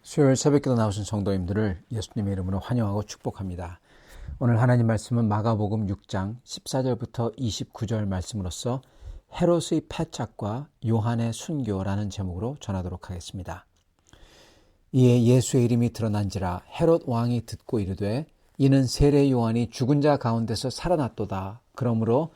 수요일 새벽기도 나오신 성도님들을 예수님의 이름으로 환영하고 축복합니다. 오늘 하나님 말씀은 마가복음 6장 14절부터 29절 말씀으로서 헤롯의 패착과 요한의 순교라는 제목으로 전하도록 하겠습니다. 이에 예수의 이름이 드러난지라 헤롯 왕이 듣고 이르되 이는 세례 요한이 죽은 자 가운데서 살아났도다. 그러므로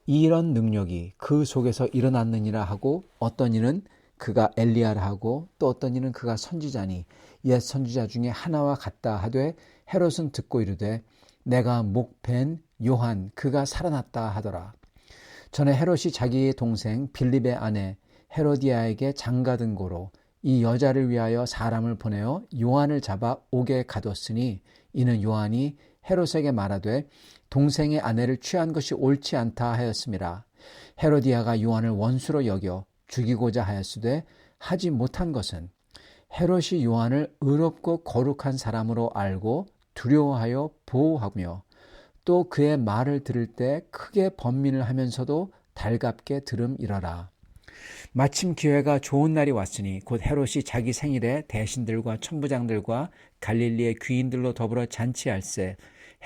이런 능력이 그 속에서 일어났느니라 하고 어떤 이는 그가 엘리야라 하고 또 어떤 이는 그가 선지자니 옛 선지자 중에 하나와 같다 하되 헤롯은 듣고 이르되 내가 목벤 요한 그가 살아났다 하더라. 전에 헤롯이 자기의 동생 빌립의 아내 헤로디아에게 장가든 고로 이 여자를 위하여 사람을 보내어 요한을 잡아 옥에 가뒀으니 이는 요한이 헤롯에게 말하되 동생의 아내를 취한 것이 옳지 않다 하였음이라. 헤로디아가 요한을 원수로 여겨 죽이고자 하였으되 하지 못한 것은 헤롯이 요한을 의롭고 거룩한 사람으로 알고 두려워하여 보호하며 또 그의 말을 들을 때 크게 번민을 하면서도 달갑게 들음이러라. 마침 기회가 좋은 날이 왔으니 곧 헤롯이 자기 생일에 대신들과 천부장들과 갈릴리의 귀인들로 더불어 잔치할세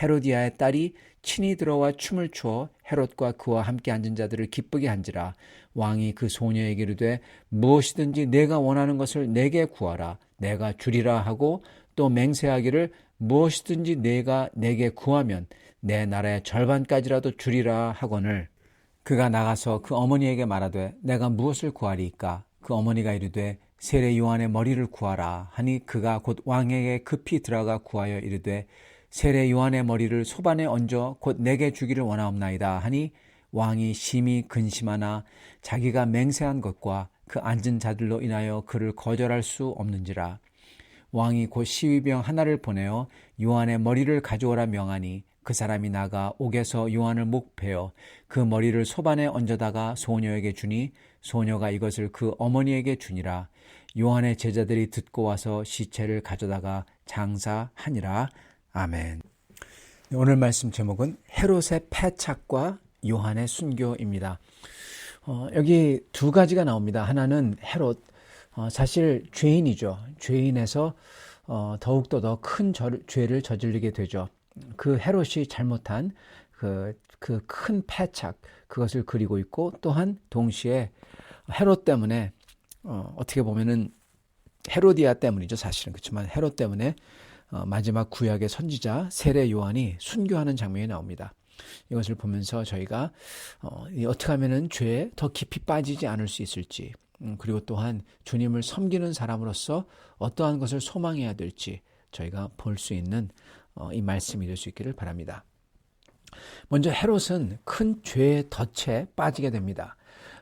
헤로디아의 딸이 친히 들어와 춤을 추어 헤롯과 그와 함께 앉은 자들을 기쁘게 한지라. 왕이 그 소녀에게 이르되 무엇이든지 내가 원하는 것을 내게 구하라 내가 주리라 하고 또 맹세하기를 무엇이든지 내가 내게 구하면 내 나라의 절반까지라도 주리라 하거늘 그가 나가서 그 어머니에게 말하되 내가 무엇을 구하리이까? 그 어머니가 이르되 세례 요한의 머리를 구하라 하니 그가 곧 왕에게 급히 들어가 구하여 이르되 세례 요한의 머리를 소반에 얹어 곧 내게 주기를 원하옵나이다 하니 왕이 심히 근심하나 자기가 맹세한 것과 그 앉은 자들로 인하여 그를 거절할 수 없는지라. 왕이 곧 시위병 하나를 보내어 요한의 머리를 가져오라 명하니 그 사람이 나가 옥에서 요한을 목베어 그 머리를 소반에 얹어다가 소녀에게 주니 소녀가 이것을 그 어머니에게 주니라. 요한의 제자들이 듣고 와서 시체를 가져다가 장사하니라. 아멘. 오늘 말씀 제목은 헤롯의 패착과 요한의 순교입니다. 여기 두 가지가 나옵니다. 하나는 헤롯, 사실 죄인이죠. 죄인에서 더욱더 더 큰 죄를 저지르게 되죠. 그 헤롯이 잘못한 그 큰 패착, 그것을 그리고 있고 또한 동시에 헤롯 때문에 어떻게 보면은 헤로디아 때문이죠. 사실은 그렇지만 헤롯 때문에 마지막 구약의 선지자 세례 요한이 순교하는 장면이 나옵니다. 이것을 보면서 저희가 어떻게 하면은 죄에 더 깊이 빠지지 않을 수 있을지, 그리고 또한 주님을 섬기는 사람으로서 어떠한 것을 소망해야 될지 저희가 볼 수 있는 이 말씀이 될 수 있기를 바랍니다. 먼저 헤롯은 큰 죄의 덫에 빠지게 됩니다.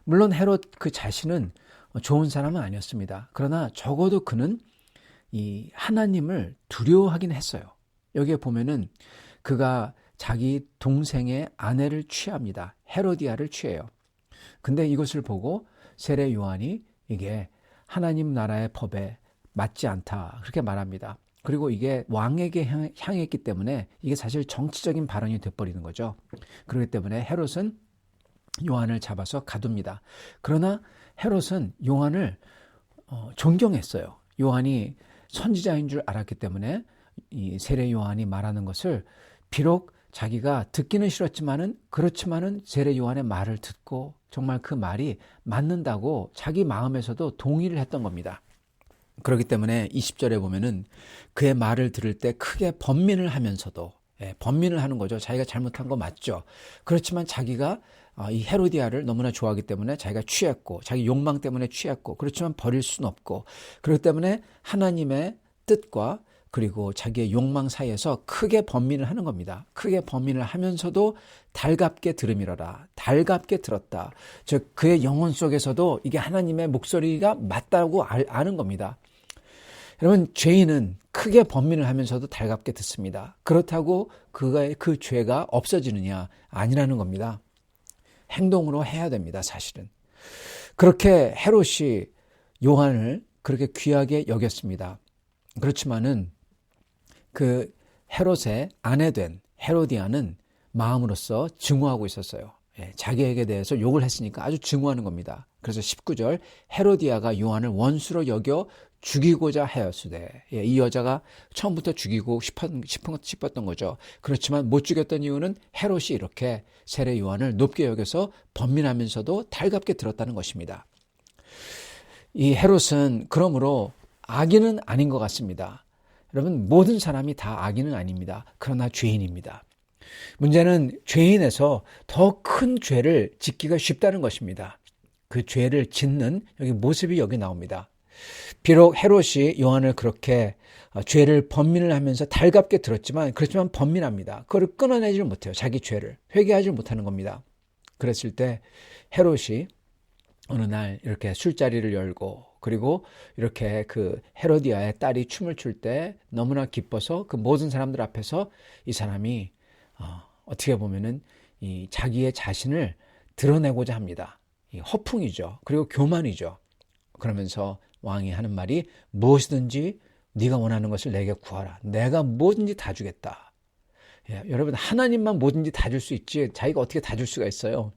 물론 헤롯 그 자신은 좋은 사람은 아니었습니다. 그러나 적어도 그는 이 하나님을 두려워하긴 했어요. 여기에 보면은 그가 자기 동생의 아내를 취합니다. 헤로디아를 취해요. 근데 이것을 보고 세례 요한이 이게 하나님 나라의 법에 맞지 않다 그렇게 말합니다. 그리고 이게 왕에게 향했기 때문에 이게 사실 정치적인 발언이 돼버리는 거죠. 그렇기 때문에 헤롯은 요한을 잡아서 가둡니다. 그러나 헤롯은 요한을 존경했어요. 요한이 선지자인 줄 알았기 때문에 이 세례 요한이 말하는 것을 비록 자기가 듣기는 싫었지만은 그렇지만은 세례 요한의 말을 듣고 정말 그 말이 맞는다고 자기 마음에서도 동의를 했던 겁니다. 그렇기 때문에 20절에 보면은 그의 말을 들을 때 크게 번민을 하면서도 번민을 하는 거죠. 자기가 잘못한 거 맞죠. 그렇지만 자기가 이 헤로디아를 너무나 좋아하기 때문에 자기가 취했고 자기 욕망 때문에 취했고 그렇지만 버릴 수는 없고 그렇기 때문에 하나님의 뜻과 그리고 자기의 욕망 사이에서 크게 번민을 하는 겁니다. 크게 번민을 하면서도 달갑게 들음이러라. 달갑게 들었다. 즉 그의 영혼 속에서도 이게 하나님의 목소리가 맞다고 아는 겁니다. 여러분 죄인은 크게 번민을 하면서도 달갑게 듣습니다. 그렇다고 그 죄가 없어지느냐? 아니라는 겁니다. 행동으로 해야 됩니다. 사실은. 그렇게 헤롯이 요한을 그렇게 귀하게 여겼습니다. 그렇지만은 그 헤롯의 아내된 헤로디아는 마음으로서 증오하고 있었어요. 자기에게 대해서 욕을 했으니까 아주 증오하는 겁니다. 그래서 19절 헤로디아가 요한을 원수로 여겨 죽이고자 하였으되, 이 여자가 처음부터 죽이고 싶었던 거죠. 그렇지만 못 죽였던 이유는 헤롯이 이렇게 세례 요한을 높게 여겨서 번민하면서도 달갑게 들었다는 것입니다. 이 헤롯은 그러므로 악인은 아닌 것 같습니다. 여러분, 모든 사람이 다 악인은 아닙니다. 그러나 죄인입니다. 문제는 죄인에서 더 큰 죄를 짓기가 쉽다는 것입니다. 그 죄를 짓는 모습이 여기 나옵니다. 비록 헤롯이 요한을 그렇게 죄를 번민을 하면서 달갑게 들었지만, 그렇지만 번민합니다. 그걸 끊어내지 못해요. 자기 죄를 회개하지 못하는 겁니다. 그랬을 때 헤롯이 어느 날 이렇게 술자리를 열고, 그리고 이렇게 그 헤로디아의 딸이 춤을 출 때 너무나 기뻐서 그 모든 사람들 앞에서 이 사람이 어떻게 보면은 이 자기의 자신을 드러내고자 합니다. 이 허풍이죠. 그리고 교만이죠. 그러면서 왕이 하는 말이 무엇이든지 네가 원하는 것을 내게 구하라. 내가 뭐든지 다 주겠다. 여러분, 하나님만 뭐든지 다 줄 수 있지 자기가 어떻게 다 줄 수가 있어요.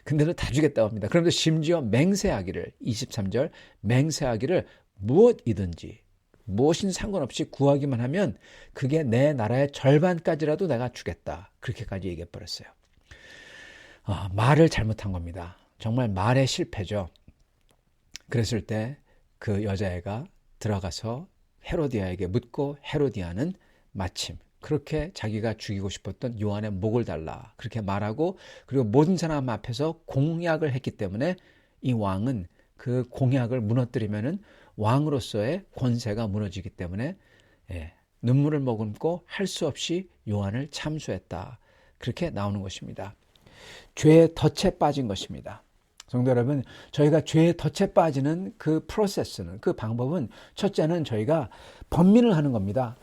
근데도 다 주겠다고 합니다. 그러면서 심지어 맹세하기를, 23절 맹세하기를 무엇이든지 무엇인 상관없이 구하기만 하면 그게 내 나라의 절반까지라도 내가 주겠다. 그렇게까지 얘기해 버렸어요. 말을 잘못한 겁니다. 정말 말의 실패죠. 그랬을 때 그 여자애가 들어가서 헤로디아에게 묻고, 헤로디아는 마침 그렇게 자기가 죽이고 싶었던 요한의 목을 달라 그렇게 말하고, 그리고 모든 사람 앞에서 공약을 했기 때문에 이 왕은 그 공약을 무너뜨리면은 왕으로서의 권세가 무너지기 때문에 눈물을 머금고 할 수 없이 요한을 참수했다. 그렇게 나오는 것입니다. 죄의 덫에 빠진 것입니다. 성도 여러분, 저희가 죄의 덫에 빠지는 그 프로세스는, 그 방법은 첫째는 저희가 번민을 하는 겁니다.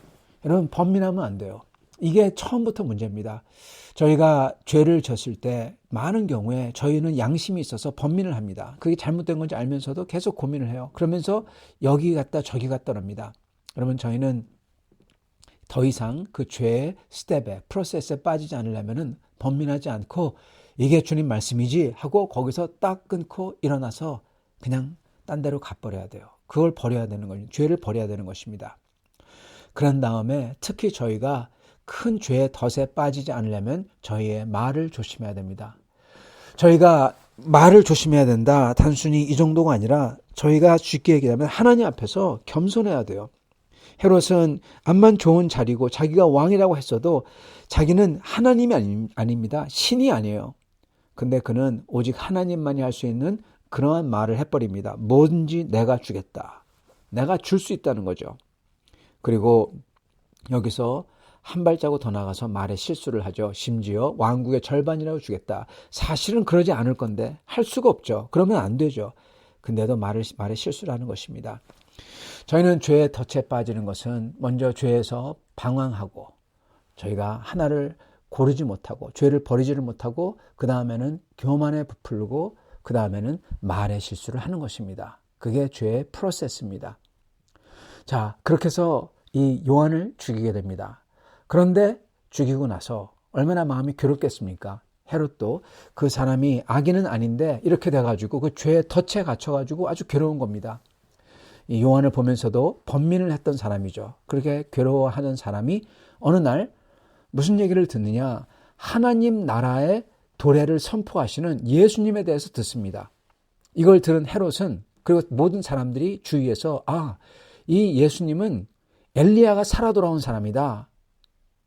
여러분, 번민하면 안 돼요. 이게 처음부터 문제입니다. 저희가 죄를 졌을 때 많은 경우에 저희는 양심이 있어서 번민을 합니다. 그게 잘못된 건지 알면서도 계속 고민을 해요. 그러면서 여기 갔다 저기 갔다 합니다. 여러분, 저희는 더 이상 그 죄의 스텝에, 프로세스에 빠지지 않으려면 번민하지 않고 이게 주님 말씀이지 하고 거기서 딱 끊고 일어나서 그냥 딴 데로 가버려야 돼요. 그걸 버려야 되는 거예요. 죄를 버려야 되는 것입니다. 그런 다음에 특히 저희가 큰 죄의 덫에 빠지지 않으려면 저희의 말을 조심해야 됩니다. 저희가 말을 조심해야 된다. 단순히 이 정도가 아니라 저희가 쉽게 얘기하면 하나님 앞에서 겸손해야 돼요. 헤롯은 암만 좋은 자리고 자기가 왕이라고 했어도 자기는 하나님이 아닙니다. 신이 아니에요. 근데 그는 오직 하나님만이 할 수 있는 그러한 말을 해버립니다. 뭐든지 내가 주겠다. 내가 줄 수 있다는 거죠. 그리고 여기서 한 발자국 더 나가서 말에 실수를 하죠. 심지어 왕국의 절반이라고 주겠다. 사실은 그러지 않을 건데 할 수가 없죠. 그러면 안 되죠. 근데도 말에 실수를 하는 것입니다. 저희는 죄의 덫에 빠지는 것은 먼저 죄에서 방황하고 저희가 하나를 고르지 못하고 죄를 버리지를 못하고 그 다음에는 교만에 부풀고 그 다음에는 말의 실수를 하는 것입니다. 그게 죄의 프로세스입니다. 자, 그렇게 해서 이 요한을 죽이게 됩니다. 그런데 죽이고 나서 얼마나 마음이 괴롭겠습니까? 헤롯도 그 사람이 악인은 아닌데 이렇게 돼가지고 그 죄의 덫에 갇혀가지고 아주 괴로운 겁니다. 이 요한을 보면서도 번민을 했던 사람이죠. 그렇게 괴로워하는 사람이 어느 날 무슨 얘기를 듣느냐? 하나님 나라의 도래를 선포하시는 예수님에 대해서 듣습니다. 이걸 들은 헤롯은, 그리고 모든 사람들이 주위에서 이 예수님은 엘리야가 살아 돌아온 사람이다.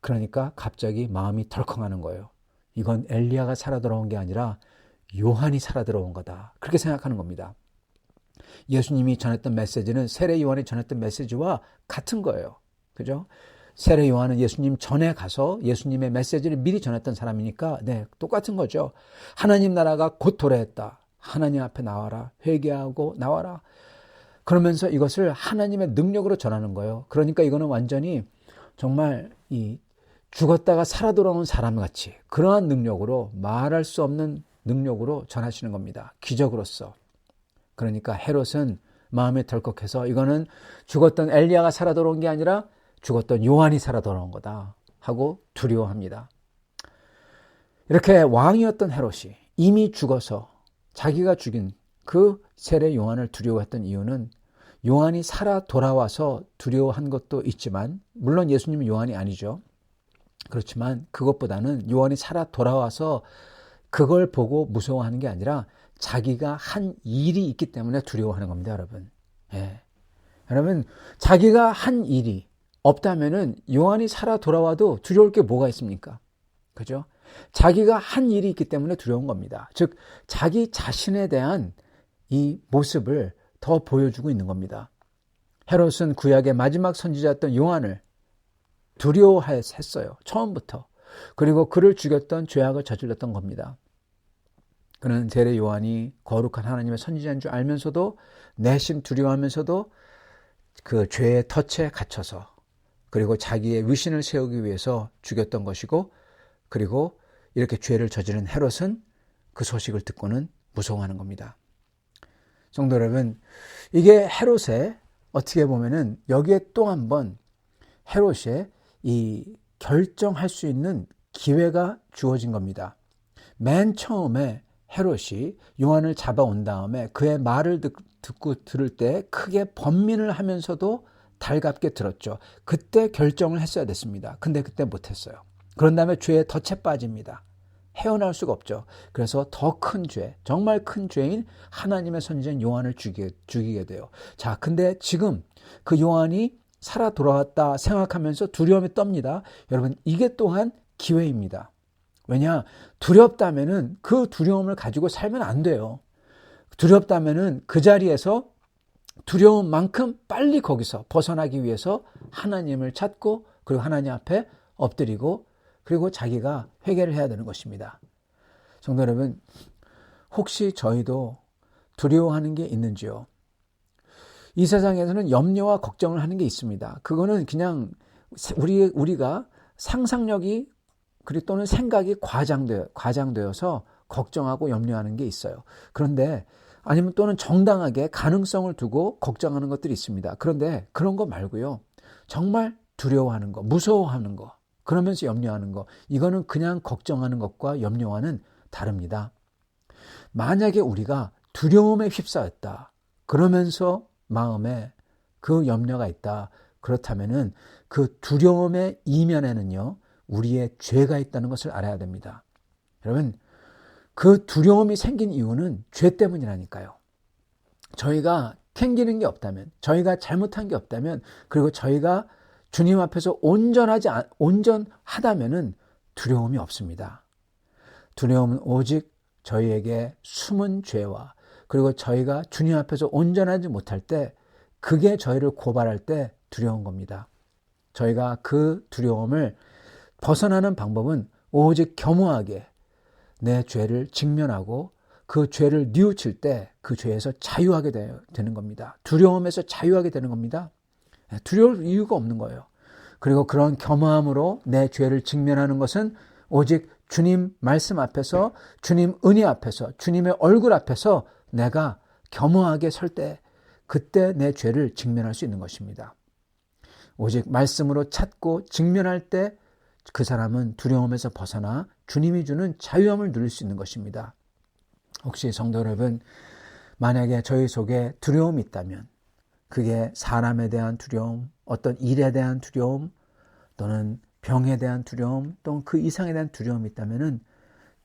그러니까 갑자기 마음이 덜컹하는 거예요. 이건 엘리야가 살아 돌아온 게 아니라 요한이 살아 들어온 거다. 그렇게 생각하는 겁니다. 예수님이 전했던 메시지는 세례 요한이 전했던 메시지와 같은 거예요. 그죠? 세례 요한은 예수님 전에 가서 예수님의 메시지를 미리 전했던 사람이니까 똑같은 거죠. 하나님 나라가 곧 도래했다. 하나님 앞에 나와라. 회개하고 나와라. 그러면서 이것을 하나님의 능력으로 전하는 거예요. 그러니까 이거는 완전히 정말 이 죽었다가 살아 돌아온 사람같이 그러한 능력으로, 말할 수 없는 능력으로 전하시는 겁니다. 기적으로서. 그러니까 헤롯은 마음에 덜컥해서 이거는 죽었던 엘리야가 살아 돌아온 게 아니라 죽었던 요한이 살아 돌아온 거다 하고 두려워합니다. 이렇게 왕이었던 헤롯이 이미 죽어서 자기가 죽인 그 세례 요한을 두려워했던 이유는 요한이 살아 돌아와서 두려워한 것도 있지만, 물론 예수님은 요한이 아니죠. 그렇지만 그것보다는 요한이 살아 돌아와서 그걸 보고 무서워하는 게 아니라 자기가 한 일이 있기 때문에 두려워하는 겁니다, 여러분. 예. 여러분, 자기가 한 일이 없다면은 요한이 살아 돌아와도 두려울 게 뭐가 있습니까? 그죠? 자기가 한 일이 있기 때문에 두려운 겁니다. 즉, 자기 자신에 대한 이 모습을 더 보여주고 있는 겁니다. 헤롯은 구약의 마지막 선지자였던 요한을 두려워했어요. 처음부터. 그리고 그를 죽였던 죄악을 저질렀던 겁니다. 그는 세례 요한이 거룩한 하나님의 선지자인 줄 알면서도 내심 두려워하면서도 그 죄의 덫에 갇혀서, 그리고 자기의 위신을 세우기 위해서 죽였던 것이고, 그리고 이렇게 죄를 저지른 헤롯은 그 소식을 듣고는 무서워하는 겁니다. 성도 여러분, 이게 헤롯의 어떻게 보면은 여기에 또 한 번 헤롯의 이 결정할 수 있는 기회가 주어진 겁니다. 맨 처음에 헤롯이 요한을 잡아온 다음에 그의 말을 듣고 들을 때 크게 번민을 하면서도 달갑게 들었죠. 그때 결정을 했어야 됐습니다. 근데 그때 못했어요. 그런 다음에 죄의 덫에 빠집니다. 헤어나올 수가 없죠. 그래서 더 큰 죄, 정말 큰 죄인 하나님의 선지자인 요한을 죽이게 돼요. 자, 근데 지금 그 요한이 살아 돌아왔다 생각하면서 두려움이 떱니다. 여러분, 이게 또한 기회입니다. 왜냐? 두렵다면은 그 두려움을 가지고 살면 안 돼요. 두렵다면은 그 자리에서 두려운 만큼 빨리 거기서 벗어나기 위해서 하나님을 찾고, 그리고 하나님 앞에 엎드리고, 그리고 자기가 회개를 해야 되는 것입니다. 성도 여러분, 혹시 저희도 두려워하는 게 있는지요? 이 세상에서는 염려와 걱정을 하는 게 있습니다. 그거는 그냥 우리가 상상력이 그리고 또는 생각이 과장되어서 걱정하고 염려하는 게 있어요. 그런데 아니면 또는 정당하게 가능성을 두고 걱정하는 것들이 있습니다. 그런데 그런 거 말고요. 정말 두려워하는 거, 무서워하는 거, 그러면서 염려하는 거, 이거는 그냥 걱정하는 것과 염려와는 다릅니다. 만약에 우리가 두려움에 휩싸였다, 그러면서 마음에 그 염려가 있다, 그렇다면은 그 두려움의 이면에는요, 우리의 죄가 있다는 것을 알아야 됩니다. 여러분, 그 두려움이 생긴 이유는 죄 때문이라니까요. 저희가 캥기는 게 없다면, 저희가 잘못한 게 없다면, 그리고 저희가 주님 앞에서 온전하다면은 두려움이 없습니다. 두려움은 오직 저희에게 숨은 죄와, 그리고 저희가 주님 앞에서 온전하지 못할 때, 그게 저희를 고발할 때 두려운 겁니다. 저희가 그 두려움을 벗어나는 방법은 오직 겸허하게 내 죄를 직면하고 그 죄를 뉘우칠 때 그 죄에서 자유하게 되는 겁니다. 두려움에서 자유하게 되는 겁니다. 두려울 이유가 없는 거예요. 그리고 그런 겸허함으로 내 죄를 직면하는 것은 오직 주님 말씀 앞에서, 주님 은혜 앞에서, 주님의 얼굴 앞에서 내가 겸허하게 설 때, 그때 내 죄를 직면할 수 있는 것입니다. 오직 말씀으로 찾고 직면할 때 그 사람은 두려움에서 벗어나 주님이 주는 자유함을 누릴 수 있는 것입니다. 혹시 성도 여러분, 만약에 저희 속에 두려움이 있다면, 그게 사람에 대한 두려움, 어떤 일에 대한 두려움, 또는 병에 대한 두려움, 또는 그 이상에 대한 두려움이 있다면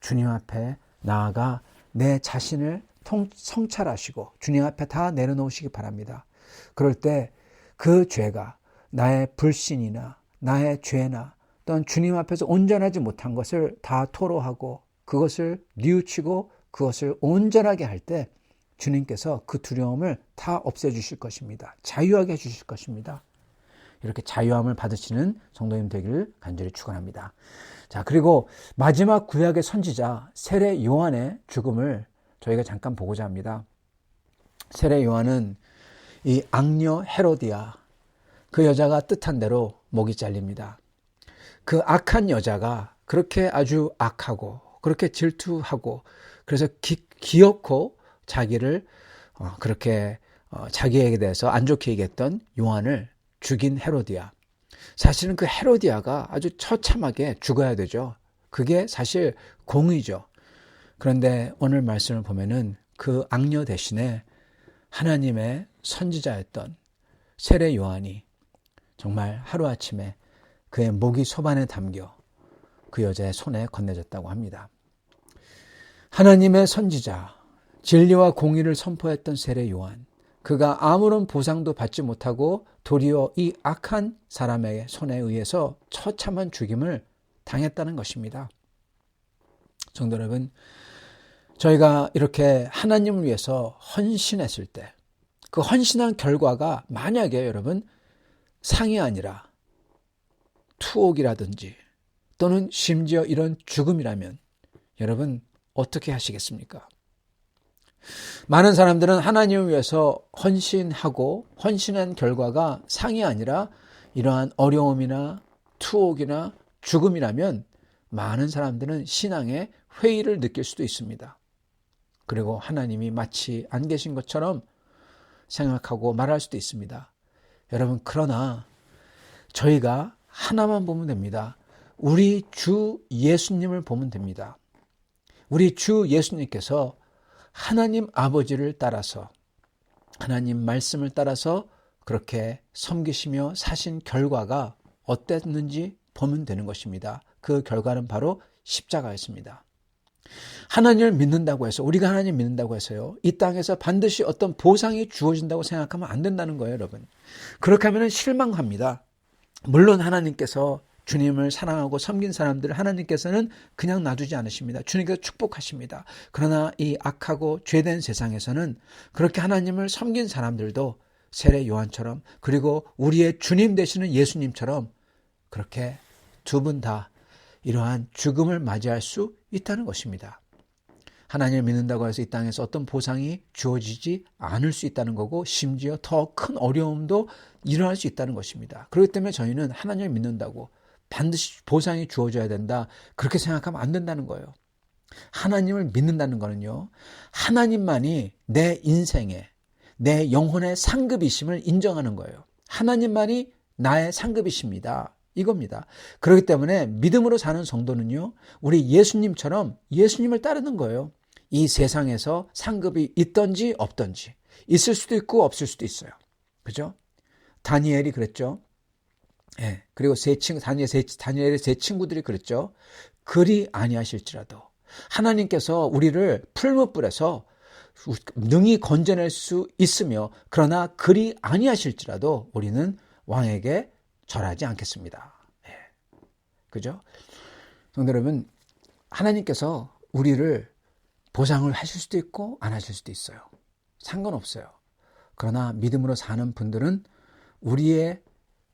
주님 앞에 나아가 내 자신을 성찰하시고 주님 앞에 다 내려놓으시기 바랍니다. 그럴 때 그 죄가 나의 불신이나 나의 죄나 또는 주님 앞에서 온전하지 못한 것을 다 토로하고 그것을 뉘우치고 그것을 온전하게 할 때 주님께서 그 두려움을 다 없애주실 것입니다. 자유하게 해주실 것입니다. 이렇게 자유함을 받으시는 성도님 되기를 간절히 축원합니다. 자, 그리고 마지막 구약의 선지자 세례 요한의 죽음을 저희가 잠깐 보고자 합니다. 세례 요한은 이 악녀 헤로디아, 그 여자가 뜻한 대로 목이 잘립니다. 그 악한 여자가 그렇게 아주 악하고 그렇게 질투하고 그래서 기어코 자기를 그렇게 자기에게 대해서 안 좋게 얘기했던 요한을 죽인 헤로디아. 사실은 그 헤로디아가 아주 처참하게 죽어야 되죠. 그게 사실 공의죠. 그런데 오늘 말씀을 보면은 그 악녀 대신에 하나님의 선지자였던 세례 요한이 정말 하루아침에 그의 목이 소반에 담겨 그 여자의 손에 건네졌다고 합니다. 하나님의 선지자, 진리와 공의를 선포했던 세례 요한, 그가 아무런 보상도 받지 못하고 도리어 이 악한 사람의 손에 의해서 처참한 죽임을 당했다는 것입니다. 성도 여러분, 저희가 이렇게 하나님을 위해서 헌신했을 때 그 헌신한 결과가 만약에 여러분 상이 아니라 투옥이라든지 또는 심지어 이런 죽음이라면 여러분 어떻게 하시겠습니까? 많은 사람들은 하나님을 위해서 헌신하고 헌신한 결과가 상이 아니라 이러한 어려움이나 투옥이나 죽음이라면 많은 사람들은 신앙의 회의를 느낄 수도 있습니다. 그리고 하나님이 마치 안 계신 것처럼 생각하고 말할 수도 있습니다. 여러분, 그러나 저희가 하나만 보면 됩니다. 우리 주 예수님을 보면 됩니다. 우리 주 예수님께서 하나님 아버지를 따라서 하나님 말씀을 따라서 그렇게 섬기시며 사신 결과가 어땠는지 보면 되는 것입니다. 그 결과는 바로 십자가였습니다. 하나님을 믿는다고 해서 우리가 하나님 믿는다고 해서요 이 땅에서 반드시 어떤 보상이 주어진다고 생각하면 안 된다는 거예요. 여러분, 그렇게 하면 실망합니다. 물론 하나님께서 주님을 사랑하고 섬긴 사람들을 하나님께서는 그냥 놔두지 않으십니다. 주님께서 축복하십니다. 그러나 이 악하고 죄된 세상에서는 그렇게 하나님을 섬긴 사람들도 세례 요한처럼 그리고 우리의 주님 되시는 예수님처럼 그렇게 두 분 다 이러한 죽음을 맞이할 수 있다는 것입니다. 하나님을 믿는다고 해서 이 땅에서 어떤 보상이 주어지지 않을 수 있다는 거고 심지어 더 큰 어려움도 일어날 수 있다는 것입니다. 그렇기 때문에 저희는 하나님을 믿는다고 반드시 보상이 주어져야 된다 그렇게 생각하면 안 된다는 거예요. 하나님을 믿는다는 거는요 하나님만이 내 인생에 내 영혼의 상급이심을 인정하는 거예요. 하나님만이 나의 상급이십니다. 이겁니다. 그렇기 때문에 믿음으로 사는 성도는요 우리 예수님처럼 예수님을 따르는 거예요. 이 세상에서 상급이 있든지 없든지 있을 수도 있고 없을 수도 있어요. 그죠? 다니엘이 그랬죠. 예. 그리고 다니엘의 세 친구들이 그랬죠. 그리 아니하실지라도 하나님께서 우리를 풀무불에서 능히 건져낼 수 있으며 그러나 그리 아니하실지라도 우리는 왕에게 절하지 않겠습니다. 예. 그죠? 성도 여러분, 하나님께서 우리를 보상을 하실 수도 있고 안 하실 수도 있어요. 상관없어요. 그러나 믿음으로 사는 분들은 우리의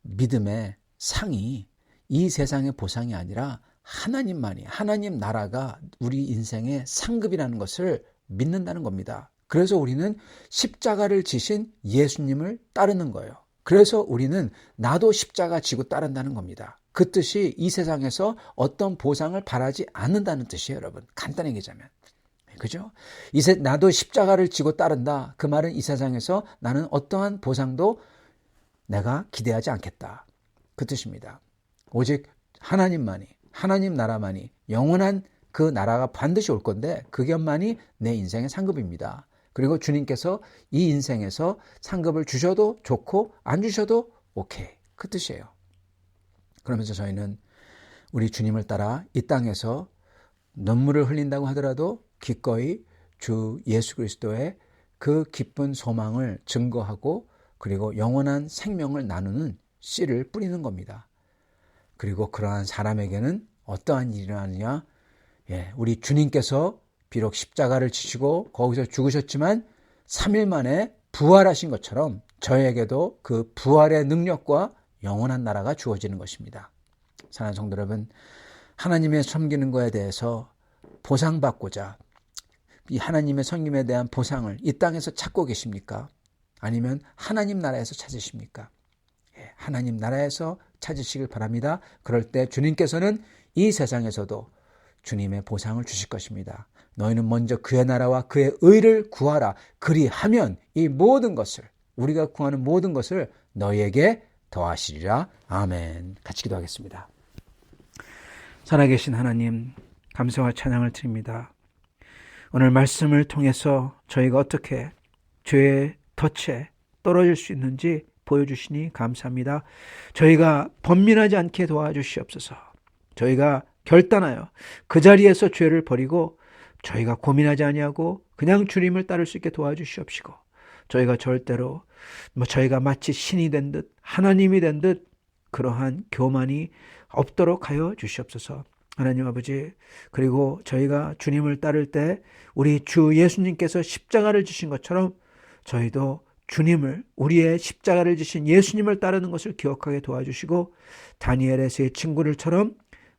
믿음의 상이 이 세상의 보상이 아니라 하나님만이, 하나님 나라가 우리 인생의 상급이라는 것을 믿는다는 겁니다. 그래서 우리는 십자가를 지신 예수님을 따르는 거예요. 그래서 우리는 나도 십자가 지고 따른다는 겁니다. 그 뜻이 이 세상에서 어떤 보상을 바라지 않는다는 뜻이에요, 여러분. 간단히 얘기하자면. 그죠? 나도 십자가를 지고 따른다. 그 말은 이 세상에서 나는 어떠한 보상도 내가 기대하지 않겠다. 그 뜻입니다. 오직 하나님만이, 하나님 나라만이 영원한 그 나라가 반드시 올 건데 그것만이 내 인생의 상급입니다. 그리고 주님께서 이 인생에서 상급을 주셔도 좋고 안 주셔도 오케이. 그 뜻이에요. 그러면서 저희는 우리 주님을 따라 이 땅에서 눈물을 흘린다고 하더라도 기꺼이 주 예수 그리스도의 그 기쁜 소망을 증거하고 그리고 영원한 생명을 나누는 씨를 뿌리는 겁니다. 그리고 그러한 사람에게는 어떠한 일이 일어나느냐? 우리 주님께서 비록 십자가를 지시고 거기서 죽으셨지만 3일 만에 부활하신 것처럼 저에게도 그 부활의 능력과 영원한 나라가 주어지는 것입니다. 사랑하는 성도 여러분, 하나님의 섬기는 것에 대해서 보상받고자 이 하나님의 섬김에 대한 보상을 이 땅에서 찾고 계십니까? 아니면 하나님 나라에서 찾으십니까? 하나님 나라에서 찾으시길 바랍니다. 그럴 때 주님께서는 이 세상에서도 주님의 보상을 주실 것입니다. 너희는 먼저 그의 나라와 그의 의를 구하라. 그리하면 이 모든 것을, 우리가 구하는 모든 것을 너희에게 더하시리라. 아멘. 같이 기도하겠습니다. 살아계신 하나님, 감사와 찬양을 드립니다. 오늘 말씀을 통해서 저희가 어떻게 죄의 덫에 떨어질 수 있는지 보여주시니 감사합니다. 저희가 번민하지 않게 도와주시옵소서. 저희가 결단하여 그 자리에서 죄를 버리고 저희가 고민하지 아니하고 그냥 주님을 따를 수 있게 도와주시옵시고, 저희가 절대로 저희가 마치 신이 된 듯 하나님이 된 듯 그러한 교만이 없도록 하여 주시옵소서. 하나님 아버지, 그리고 저희가 주님을 따를 때 우리 주 예수님께서 십자가를 지신 것처럼 저희도 주님을, 우리의 십자가를 지신 예수님을 따르는 것을 기억하게 도와주시고, 다니엘의 세 친구들처럼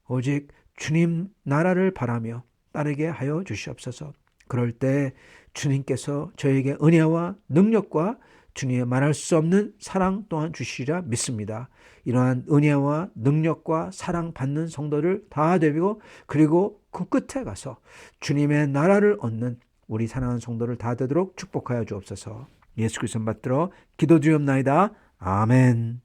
오직 주님 나라를 바라며 따르게 하여 주시옵소서. 그럴 때 주님께서 저에게 은혜와 능력과 주님의 말할 수 없는 사랑 또한 주시리라 믿습니다. 이러한 은혜와 능력과 사랑 받는 성도를 다 되고, 그리고 그 끝에 가서 주님의 나라를 얻는 우리 사랑하는 성도를 다 되도록 축복하여 주옵소서. 예수 그리스도 받들어 기도드리옵나이다. 아멘.